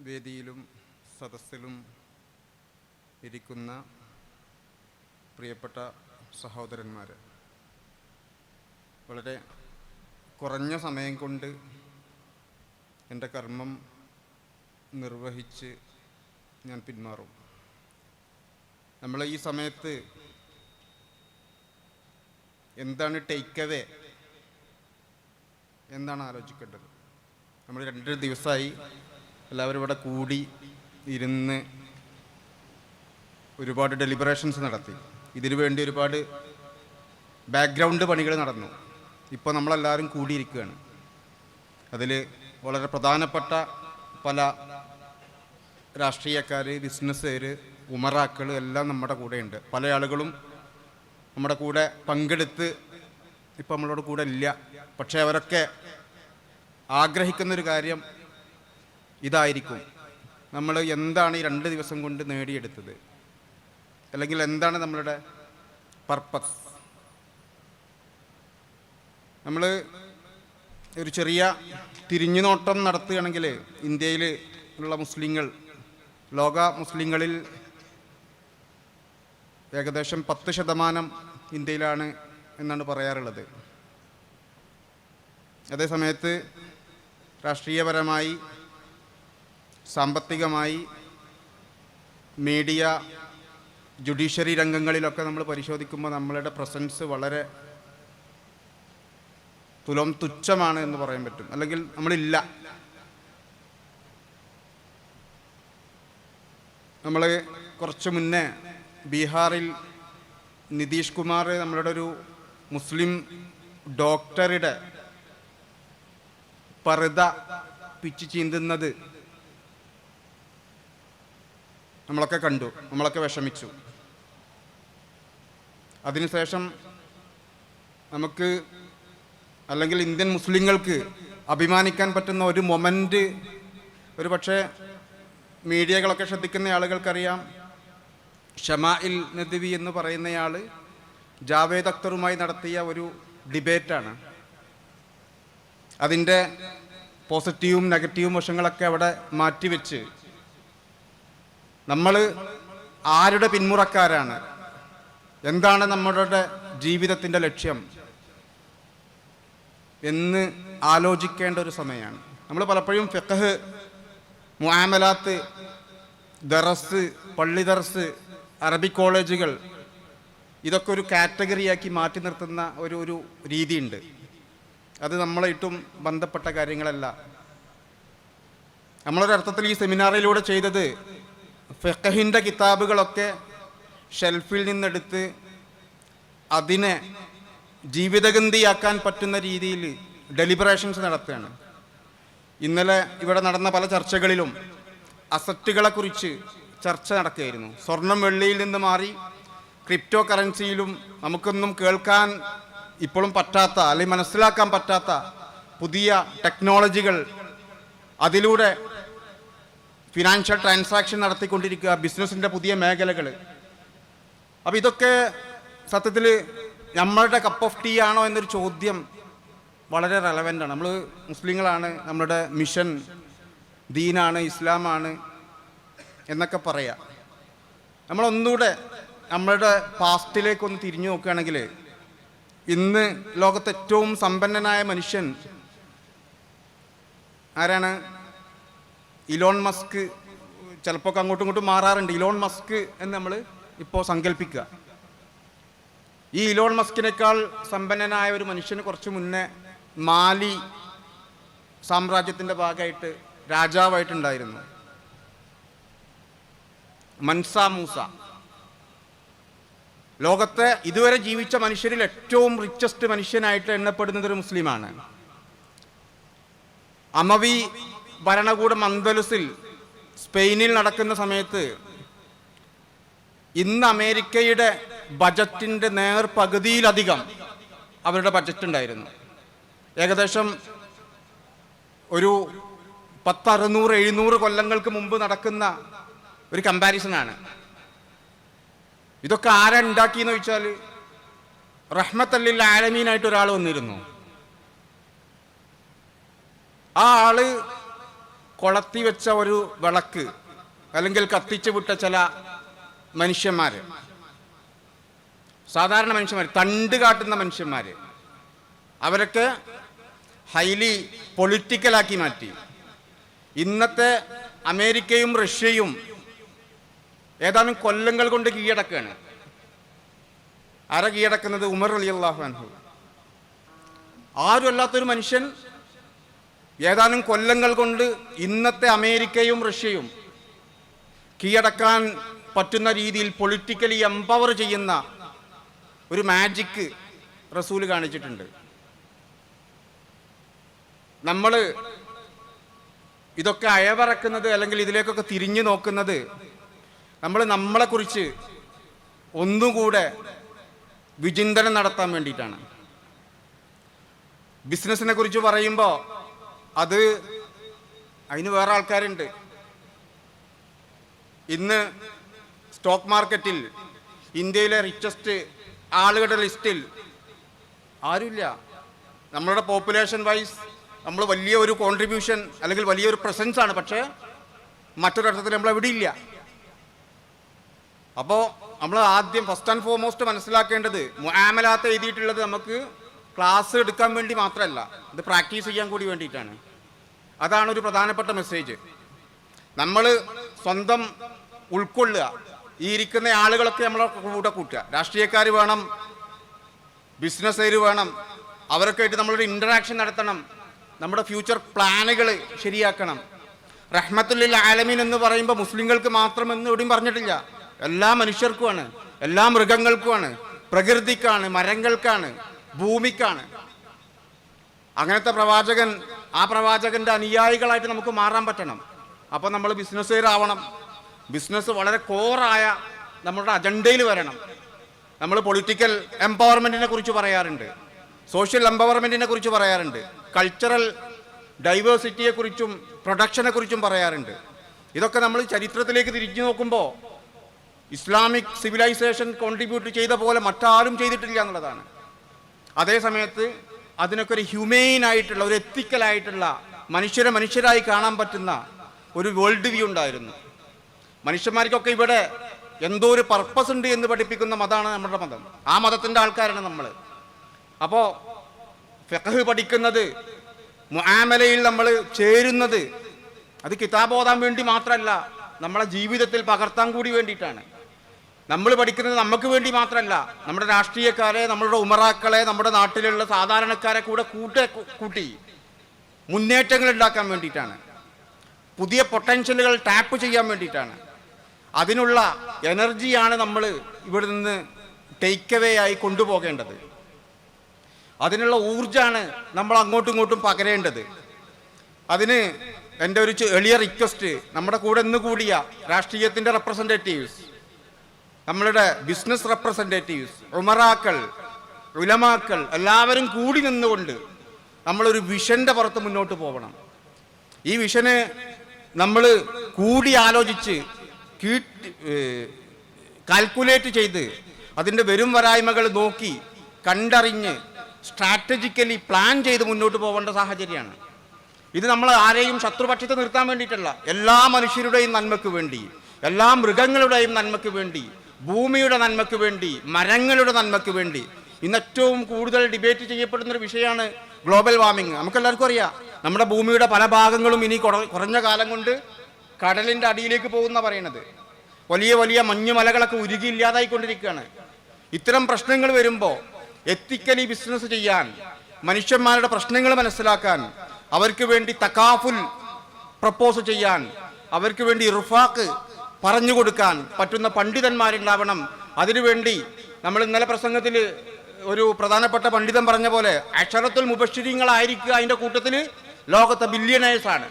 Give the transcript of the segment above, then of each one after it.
വേദിയിലും സദസ്സിലും ഇരിക്കുന്ന പ്രിയപ്പെട്ട സഹോദരന്മാർ, വളരെ കുറഞ്ഞ സമയം കൊണ്ട് എൻ്റെ കർമ്മം നിർവഹിച്ച് ഞാൻ പിന്മാറും. നമ്മൾ ഈ സമയത്ത് എന്താണ് ടേക്ക് അവേ എന്താണ് ആലോചിക്കേണ്ടത്? നമ്മൾ 2 ദിവസമായി എല്ലാവരും ഇവിടെ കൂടി ഇരുന്ന് ഒരുപാട് ഡെലിബറേഷൻസ് നടത്തി. ഇതിനു വേണ്ടി ഒരുപാട് ബാക്ക്ഗ്രൗണ്ട് പണികൾ നടന്നു. ഇപ്പോൾ നമ്മളെല്ലാവരും കൂടിയിരിക്കുകയാണ്. അതിൽ വളരെ പ്രധാനപ്പെട്ട പല രാഷ്ട്രീയക്കാർ, ബിസിനസ്സുകാർ, ഉമറാക്കൾ എല്ലാം നമ്മുടെ കൂടെയുണ്ട്. പല ആളുകളും നമ്മുടെ കൂടെ പങ്കെടുത്ത് ഇപ്പോൾ നമ്മളോട് കൂടെ ഇല്ല. പക്ഷേ അവരൊക്കെ ആഗ്രഹിക്കുന്നൊരു കാര്യം ഇതായിരിക്കും: നമ്മൾ എന്താണ് ഈ 2 ദിവസം കൊണ്ട് നേടിയെടുത്തത്, അല്ലെങ്കിൽ എന്താണ് നമ്മളുടെ പർപ്പസ്. നമ്മൾ ഒരു ചെറിയ തിരിഞ്ഞുനോട്ടം നടത്തുകയാണെങ്കിൽ ഇന്ത്യയിൽ ഉള്ള മുസ്ലിങ്ങൾ, ലോക മുസ്ലിങ്ങളിൽ ഏകദേശം 10% ഇന്ത്യയിലാണ് എന്നാണ് പറയാറുള്ളത്. അതേസമയത്ത് രാഷ്ട്രീയപരമായി, സാമ്പത്തികമായി, മീഡിയ, ജുഡീഷ്യറി രംഗങ്ങളിലൊക്കെ നമ്മൾ പരിശോധിക്കുമ്പോൾ നമ്മളുടെ പ്രസൻസ് വളരെ തുച്ഛമാണ് എന്ന് പറയാൻ പറ്റും. അല്ലെങ്കിൽ നമ്മളില്ല. നമ്മൾ കുറച്ച് മുന്നേ ബീഹാറിൽ നിതീഷ് കുമാർ നമ്മളുടെ ഒരു മുസ്ലിം ഡോക്ടറുടെ പർദ്ദ പിച്ച് ചീന്തുന്നത് നമ്മളൊക്കെ കണ്ടു, നമ്മളൊക്കെ വിഷമിച്ചു. അതിനുശേഷം നമുക്ക്, അല്ലെങ്കിൽ ഇന്ത്യൻ മുസ്ലിങ്ങൾക്ക് അഭിമാനിക്കാൻ പറ്റുന്ന ഒരു മൊമെൻ്റ് ഒരു പക്ഷേ മീഡിയകളൊക്കെ ശ്രദ്ധിക്കുന്ന ആളുകൾക്കറിയാം. ഷമാഇൽ നദ്വി എന്ന് പറയുന്നയാൾ ജാവേദ് അക്തറുമായി നടത്തിയ ഒരു ഡിബേറ്റാണ്. അതിൻ്റെ പോസിറ്റീവും നെഗറ്റീവും വശങ്ങളൊക്കെ അവിടെ മാറ്റിവെച്ച് നമ്മൾ ആരുടെ പിന്മുറക്കാരാണ്, എന്താണ് നമ്മളുടെ ജീവിതത്തിൻ്റെ ലക്ഷ്യം എന്ന് ആലോചിക്കേണ്ട ഒരു സമയമാണ്. നമ്മൾ പലപ്പോഴും ഫിഖ്ഹ്, മുആമലാത്ത്, ദറസ്, പള്ളി ദർസ്, അറബിക് കോളേജുകൾ, ഇതൊക്കെ ഒരു കാറ്റഗറിയാക്കി മാറ്റി നിർത്തുന്ന ഒരു രീതിയുണ്ട്. അത് നമ്മളായിട്ടും ബന്ധപ്പെട്ട കാര്യങ്ങളല്ല. നമ്മളൊരർത്ഥത്തിൽ ഈ സെമിനാറിലൂടെ ചെയ്തത് ഫിഖ്ഹിൻ്റെ കിതാബുകളൊക്കെ ഷെൽഫിൽ നിന്നെടുത്ത് അതിനെ ജീവിതഗന്ധിയാക്കാൻ പറ്റുന്ന രീതിയിൽ ഡെലിബറേഷൻസ് നടത്തുകയാണ്. ഇന്നലെ ഇവിടെ നടന്ന പല ചർച്ചകളിലും അസറ്റുകളെക്കുറിച്ച് ചർച്ച നടക്കുകയായിരുന്നു. സ്വർണം വെള്ളിയിൽ നിന്ന് മാറി ക്രിപ്റ്റോ കറൻസിയിലും നമുക്കൊന്നും കേൾക്കാൻ ഇപ്പോഴും പറ്റാത്ത, അല്ലെങ്കിൽ മനസ്സിലാക്കാൻ പറ്റാത്ത പുതിയ ടെക്നോളജികൾ, അതിലൂടെ ഫിനാൻഷ്യൽ ട്രാൻസാക്ഷൻ നടത്തിക്കൊണ്ടിരിക്കുക, ബിസിനസ്സിൻ്റെ പുതിയ മേഖലകൾ. അപ്പോൾ ഇതൊക്കെ സത്യത്തിൽ നമ്മളുടെ കപ്പ് ഓഫ് ടീ ആണോ എന്നൊരു ചോദ്യം വളരെ റെലവൻ്റാണ്. നമ്മൾ മുസ്ലിങ്ങളാണ്, നമ്മളുടെ മിഷൻ ദീനാണ്, ഇസ്ലാമാണ് എന്നൊക്കെ പറയാം. നമ്മളൊന്നുകൂടെ നമ്മളുടെ പാസ്റ്റിലേക്കൊന്ന് തിരിഞ്ഞു നോക്കുകയാണെങ്കിൽ, ഇന്ന് ലോകത്തെ ഏറ്റവും സമ്പന്നനായ മനുഷ്യൻ ആരാണ്? Elon Musk. ചിലപ്പോൾ അങ്ങോട്ടും ഇങ്ങോട്ടും മാറാറുണ്ട്. ഇലോൺ മസ്ക് എന്ന് നമ്മൾ ഇപ്പോൾ സങ്കല്പിക്കുക. ഈ ഇലോൺ മസ്കിനേക്കാൾ സമ്പന്നനായ ഒരു മനുഷ്യന് കുറച്ച് മുന്നേ മാലി സാമ്രാജ്യത്തിൻ്റെ ഭാഗമായിട്ട് രാജാവായിട്ടുണ്ടായിരുന്നു, മൻസ മൂസ. ലോകത്തെ ഇതുവരെ ജീവിച്ച മനുഷ്യരിൽ ഏറ്റവും റിച്ചസ്റ്റ് മനുഷ്യനായിട്ട് എണ്ണപ്പെടുന്നത് ഒരു മുസ്ലിമാണ്. അമവി ഭരണകൂടം അന്തലുസിൽ, സ്പെയിനിൽ നടക്കുന്ന സമയത്ത് ഇന്ന് അമേരിക്കയുടെ ബജറ്റിൻ്റെ പകുതിയിലധികം അവരുടെ ബജറ്റ് ഉണ്ടായിരുന്നു. ഏകദേശം ഒരു 600-700 കൊല്ലങ്ങൾക്ക് മുമ്പ് നടക്കുന്ന ഒരു കമ്പാരിസനാണ്. ഇതൊക്കെ ആരാ ഉണ്ടാക്കിയെന്ന് ചോദിച്ചാൽ റഹ്മത്തല്ലിൽ ആലമീനായിട്ട് ഒരാൾ വന്നിരുന്നു. ആ ആള് കൊളത്തി വെച്ച ഒരു വിളക്ക് അല്ലെങ്കിൽ കത്തിച്ചു വിട്ട ചില മനുഷ്യന്മാർ, സാധാരണ മനുഷ്യന്മാർ, തണ്ട് കാട്ടുന്ന മനുഷ്യന്മാർ, അവരൊക്കെ ഹൈലി പൊളിറ്റിക്കലാക്കി മാറ്റി. ഇന്നത്തെ അമേരിക്കയും റഷ്യയും ഏതാനും കൊല്ലങ്ങൾ കൊണ്ട് കീഴടക്കുകയാണ്. ആരാ കീഴടക്കുന്നത്? ഉമർ റളിയല്ലാഹു അൻഹു. ആരും അല്ലാത്തൊരു മനുഷ്യൻ ഏതാനും കൊല്ലങ്ങൾ കൊണ്ട് ഇന്നത്തെ അമേരിക്കയും റഷ്യയും കീഴടക്കാൻ പറ്റുന്ന രീതിയിൽ പൊളിറ്റിക്കലി എംപവർ ചെയ്യുന്ന ഒരു മാജിക്ക് റസൂൽ കാണിച്ചിട്ടുണ്ട്. നമ്മൾ ഇതൊക്കെ അയവറക്കുന്നത് അല്ലെങ്കിൽ ഇതിലേക്കൊക്കെ തിരിഞ്ഞു നോക്കുന്നത് നമ്മളെക്കുറിച്ച് ഒന്നുകൂടെ വിചിന്തനം നടത്താൻ വേണ്ടിയിട്ടാണ്. ബിസിനസ്സിനെ കുറിച്ച് പറയുമ്പോൾ അതിന് വേറെ ആൾക്കാരുണ്ട്. ഇന്ന് സ്റ്റോക്ക് മാർക്കറ്റിൽ ഇന്ത്യയിലെ റിച്ചസ്റ്റ് ആളുകളുടെ ലിസ്റ്റിൽ ആരുമില്ല. നമ്മളുടെ പോപ്പുലേഷൻ വൈസ് നമ്മൾ വലിയ ഒരു കോൺട്രിബ്യൂഷൻ അല്ലെങ്കിൽ വലിയൊരു പ്രസൻസ് ആണ്, പക്ഷേ മറ്റൊരർത്ഥത്തിൽ നമ്മൾ എവിടെ ഇല്ല. അപ്പോൾ നമ്മൾ ആദ്യം ഫസ്റ്റ് ആൻഡ് ഫോർമോസ്റ്റ് മനസ്സിലാക്കേണ്ടത് മുആമലാത്ത് എഴുതിയിട്ടുള്ളത് നമുക്ക് ക്ലാസ് എടുക്കാൻ വേണ്ടി മാത്രമല്ല, ഇത് പ്രാക്ടീസ് ചെയ്യാൻ കൂടി വേണ്ടിയിട്ടാണ്. അതാണ് ഒരു പ്രധാനപ്പെട്ട മെസ്സേജ്. നമ്മൾ സ്വന്തം ഉൾക്കൊള്ളുക, ഈ ഇരിക്കുന്ന ആളുകളൊക്കെ നമ്മളെ കൂടെ കൂട്ടുക. രാഷ്ട്രീയക്കാർ വേണം, ബിസിനസ്സുകാർ വേണം, അവരൊക്കെ ആയിട്ട് നമ്മളൊരു ഇൻറ്ററാക്ഷൻ നടത്തണം, നമ്മുടെ ഫ്യൂച്ചർ പ്ലാനുകൾ ശരിയാക്കണം. റഹ്മത്തുൽ ആലമീൻ എന്ന് പറയുമ്പോൾ മുസ്ലിങ്ങൾക്ക് മാത്രമെന്ന് എവിടെയും പറഞ്ഞിട്ടില്ല, എല്ലാ മനുഷ്യർക്കുമാണ്, എല്ലാ മൃഗങ്ങൾക്കുമാണ്, പ്രകൃതിക്കാണ്, മരങ്ങൾക്കാണ്, ഭൂമിക്കാണ്. അങ്ങനത്തെ പ്രവാചകൻ, ആ പ്രവാചകന്റെ അനുയായികളായിട്ട് നമുക്ക് മാറാൻ പറ്റണം. അപ്പോൾ നമ്മൾ ബിസിനസ്സുകാരാവണം. ബിസിനസ് വളരെ കോറായ നമ്മുടെ അജണ്ടയിൽ വരണം. നമ്മൾ പൊളിറ്റിക്കൽ എംപവർമെൻറ്റിനെ കുറിച്ച് പറയാറുണ്ട്, സോഷ്യൽ എംപവർമെൻറ്റിനെ കുറിച്ച് പറയാറുണ്ട്, കൾച്ചറൽ ഡൈവേഴ്സിറ്റിയെക്കുറിച്ചും പ്രൊഡക്ഷനെ കുറിച്ചും പറയാറുണ്ട്. ഇതൊക്കെ നമ്മൾ ചരിത്രത്തിലേക്ക് തിരിഞ്ഞു നോക്കുമ്പോൾ ഇസ്ലാമിക് സിവിലൈസേഷൻ കോൺട്രിബ്യൂട്ട് ചെയ്ത പോലെ മറ്റാരും ചെയ്തിട്ടില്ല എന്നുള്ളതാണ്. അതേ സമയത്ത് അതിനൊക്കെ ഒരു ഹ്യൂമെയിൻ ആയിട്ടുള്ള, ഒരു എത്തിക്കലായിട്ടുള്ള, മനുഷ്യരായി കാണാൻ പറ്റുന്ന ഒരു വേൾഡ് വ്യൂ ഉണ്ടായിരുന്നു. മനുഷ്യന്മാർക്കൊക്കെ ഇവിടെ എന്തോ ഒരു പർപ്പസ് ഉണ്ട് എന്ന് പഠിപ്പിക്കുന്ന മതമാണ് നമ്മുടെ മതം. ആ മതത്തിൻ്റെ ആൾക്കാരാണ് നമ്മൾ. അപ്പോൾ ഫിഖ് പഠിക്കുന്നത്, മുആമലയിൽ നമ്മൾ ചേരുന്നത്, അത് കിതാബ് ഓതാൻ വേണ്ടി മാത്രമല്ല, നമ്മളെ ജീവിതത്തിൽ പകർത്താൻ കൂടി വേണ്ടിയിട്ടാണ്. നമ്മൾ പഠിക്കുന്നത് നമുക്ക് വേണ്ടി മാത്രമല്ല, നമ്മുടെ രാഷ്ട്രീയക്കാരെ, നമ്മളുടെ ഉമറാക്കളെ, നമ്മുടെ നാട്ടിലുള്ള സാധാരണക്കാരെ കൂട്ടി മുന്നേറ്റങ്ങൾ ഉണ്ടാക്കാൻ വേണ്ടിയിട്ടാണ്, പുതിയ പൊട്ടൻഷ്യലുകൾ ടാപ്പ് ചെയ്യാൻ വേണ്ടിയിട്ടാണ്. അതിനുള്ള എനർജിയാണ് നമ്മൾ ഇവിടെ നിന്ന് ടേക്ക് അവേ ആയി കൊണ്ടുപോകേണ്ടത്. അതിനുള്ള ഊർജ്ജമാണ് നമ്മൾ അങ്ങോട്ടും ഇങ്ങോട്ടും പകരേണ്ടത്. അതിന് എൻ്റെ ഒരു എളിയ റിക്വസ്റ്റ്, നമ്മുടെ കൂടെ ഇന്ന് കൂടിയ രാഷ്ട്രീയത്തിൻ്റെ റെപ്രസെൻറ്റേറ്റീവ്സ്, നമ്മളുടെ ബിസിനസ് റെപ്രസെൻറ്റേറ്റീവ്സ്, ഉമറാക്കൾ, ഉലമാക്കൾ എല്ലാവരും കൂടി നിന്നുകൊണ്ട് നമ്മളൊരു വിഷൻ്റെ പുറത്ത് മുന്നോട്ട് പോകണം. ഈ വിഷന് നമ്മൾ കൂടി ആലോചിച്ച് കാൽക്കുലേറ്റ് ചെയ്ത് അതിൻ്റെ വരും വരായ്മകൾ നോക്കി കണ്ടറിഞ്ഞ് സ്ട്രാറ്റജിക്കലി പ്ലാൻ ചെയ്ത് മുന്നോട്ട് പോകേണ്ട സാഹചര്യമാണ്. ഇത് നമ്മൾ ആരെയും ശത്രുപക്ഷത്ത് നിർത്താൻ വേണ്ടിയിട്ടല്ല, എല്ലാ മനുഷ്യരുടെയും നന്മയ്ക്ക് വേണ്ടി, എല്ലാ മൃഗങ്ങളുടെയും നന്മയ്ക്ക് വേണ്ടി, ഭൂമിയുടെ നന്മയ്ക്ക് വേണ്ടി, മരങ്ങളുടെ നന്മയ്ക്ക് വേണ്ടി. ഇന്ന് ഏറ്റവും കൂടുതൽ ഡിബേറ്റ് ചെയ്യപ്പെടുന്നൊരു വിഷയമാണ് ഗ്ലോബൽ വാർമിംഗ്. നമുക്കെല്ലാവർക്കും അറിയാം, നമ്മുടെ ഭൂമിയുടെ പല ഭാഗങ്ങളും ഇനി കുറഞ്ഞ കാലം കൊണ്ട് കടലിൻ്റെ അടിയിലേക്ക് പോകുന്ന പറയണത്. വലിയ വലിയ മഞ്ഞുമലകളൊക്കെ ഉരുകി ഇല്ലാതായിക്കൊണ്ടിരിക്കുകയാണ്. ഇത്തരം പ്രശ്നങ്ങൾ വരുമ്പോൾ എത്തിക്കലി ബിസിനസ് ചെയ്യാൻ, മനുഷ്യന്മാരുടെ പ്രശ്നങ്ങൾ മനസ്സിലാക്കാൻ, അവർക്ക് വേണ്ടി തകാഫുൽ പ്രപ്പോസ് ചെയ്യാൻ, അവർക്ക് വേണ്ടി ഇർഫാഖ് പറഞ്ഞു കൊടുക്കാൻ പറ്റുന്ന പണ്ഡിതന്മാരുണ്ടാവണം. അതിനുവേണ്ടി നമ്മൾ ഇന്നലെ പ്രസംഗത്തിൽ ഒരു പ്രധാനപ്പെട്ട പണ്ഡിതൻ പറഞ്ഞ പോലെ അക്ഷരത്തുൽ മുബശ്ശിരീങ്ങളായിരിക്കുക അതിൻ്റെ കൂട്ടത്തിൽ ലോകത്തെ ബില്യണേഴ്സാണ്.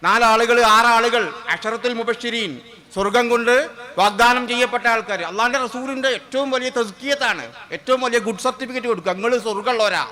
4 ആളുകൾ 6 ആളുകൾ അക്ഷരത്തുൽ മുബശ്ശിരീൻ, സ്വർഗം കൊണ്ട് വാഗ്ദാനം ചെയ്യപ്പെട്ട ആൾക്കാർ. അള്ളാഹിൻ്റെ റസൂലിൻ്റെ ഏറ്റവും വലിയ തസ്കിയത്താണ്, ഏറ്റവും വലിയ ഗുഡ് സർട്ടിഫിക്കറ്റ് കൊടുക്കുക, നിങ്ങൾ സ്വർഗമുള്ളവരാ.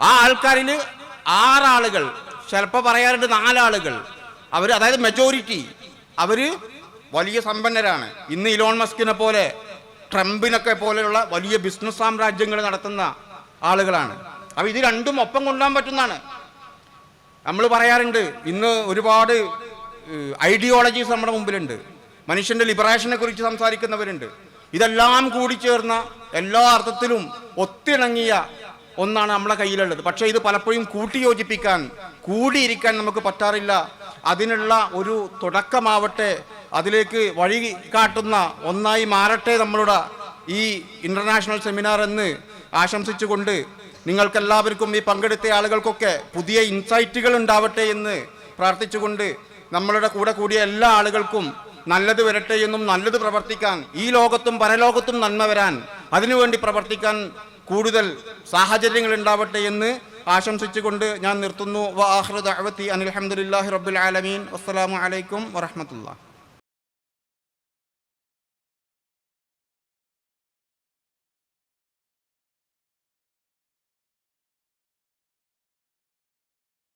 ആ ആൾക്കാരിൽ 6 ആളുകൾ, ചിലപ്പോൾ പറയാറുണ്ട് 4 ആളുകൾ, അവർ, അതായത് മെജോറിറ്റി, അവർ വലിയ സമ്പന്നരാണ്. ഇന്ന് ഇലോൺ മസ്കിനെ പോലെ, ട്രംപിനൊക്കെ പോലെയുള്ള വലിയ ബിസിനസ് സാമ്രാജ്യങ്ങൾ നടത്തുന്ന ആളുകളാണ്. അപ്പോൾ ഇത് രണ്ടും ഒപ്പം കൊണ്ടുപോകാൻ പറ്റുന്നതാണ്. നമ്മൾ പറയാറുണ്ട്, ഇന്ന് ഒരുപാട് ഐഡിയോളജീസ് നമ്മുടെ മുമ്പിലുണ്ട്. മനുഷ്യൻ്റെ ലിബറേഷനെ കുറിച്ച് സംസാരിക്കുന്നവരുണ്ട്. ഇതെല്ലാം കൂടി ചേർന്ന എല്ലാ അർത്ഥത്തിലും ഒത്തിണങ്ങിയ ഒന്നാണ് നമ്മളെ കയ്യിലുള്ളത്. പക്ഷേ ഇത് പലപ്പോഴും കൂട്ടിയോജിപ്പിക്കാൻ, കൂടിയിരിക്കാൻ നമുക്ക് പറ്റാറില്ല. അതിനുള്ള ഒരു തുടക്കമാവട്ടെ, അതിലേക്ക് വഴി കാട്ടുന്ന ഒന്നായി മാറട്ടെ നമ്മളുടെ ഈ ഇൻ്റർനാഷണൽ സെമിനാർ എന്ന് ആശംസിച്ചുകൊണ്ട്, നിങ്ങൾക്കെല്ലാവർക്കും ഈ പങ്കെടുത്ത ആളുകൾക്കൊക്കെ പുതിയ ഇൻസൈറ്റുകൾ ഉണ്ടാവട്ടെ എന്ന് പ്രാർത്ഥിച്ചുകൊണ്ട്, നമ്മളുടെ കൂടെ കൂടിയ എല്ലാ ആളുകൾക്കും നല്ലത് വരട്ടെ എന്നും നല്ലത് പ്രവർത്തിക്കാൻ, ഈ ലോകത്തും പരലോകത്തും നന്മ വരാൻ, അതിനുവേണ്ടി പ്രവർത്തിക്കാൻ കൂടുതൽ സാഹചര്യങ്ങൾ ഉണ്ടാവട്ടെ എന്ന് ആശംസിച്ചുകൊണ്ട് ഞാൻ നിർത്തുന്നു. വ ആഖിറു ദഅവതി അനിൽ ഹംദുലില്ലാഹി റബ്ബിൽ ആലമീൻ. വസ്സലാമു അലൈക്കും വറഹ്മത്തുള്ളാഹി.